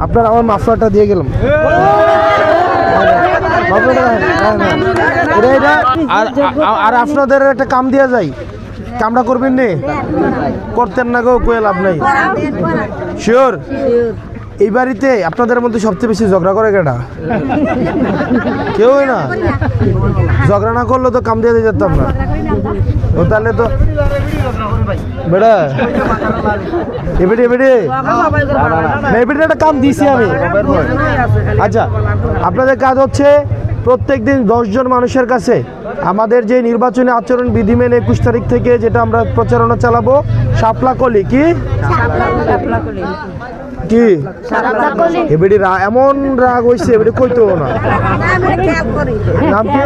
আপনার আমার মাফলারটা দিয়ে গেলাম। আর আপনাদের একটা কাম দিয়া যায়, কামটা করবেন নি? করতেন না গো, কয়ে লাভ নাই। শিওর? এই বাড়িতে আপনাদের মধ্যে সবচেয়ে বেশি ঝগড়া করে কেটা? কেউই না। ঝগড়া না করলে তো কাম দিয়ে যেতাম না। ও তাহলে তো বেড়া এবারে একটা কাম দিছি আমি। আচ্ছা, আপনাদের কাজ হচ্ছে প্রত্যেকদিন 10 জন মানুষের কাছে আমাদের যে নির্বাচনী আচরণ বিধি মেনে 21 তারিখ থেকে যেটা আমরা প্রচারণা চালাবো, শাপলা কলি কি কি এবারে এমন রাগ হইছে, এবারে কইতো না। নাম কি?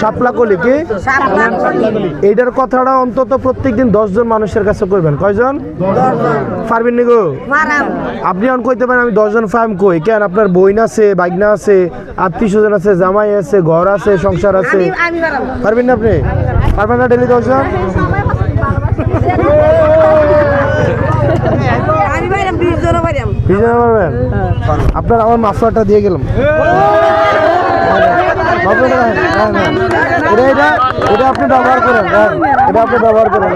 শাপলা কলি কি? এইটার কথাটা অন্তত প্রত্যেকদিন 10 জন মানুষের কাছে কইবেন। কয়জন পারবেন নি গো? আপনি এখন কইতে পারেন আমি 10 জন ফার্ম কই কেন? আপনার বইন আছে, বাইকনা আছে, আত্মীয় স্বজন আছে, জামাই আছে, ঘর আছে, সংসার আছে। পারবেন না? আপনি পারবেন না? ডেলি 10 জন আপনার আমার মাফলারটা দিয়ে গেলাম। এটা আপনি ব্যবহার করেন, এটা আপনি ব্যবহার করেন।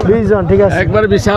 20 জন, ঠিক আছে। একবার বিশাল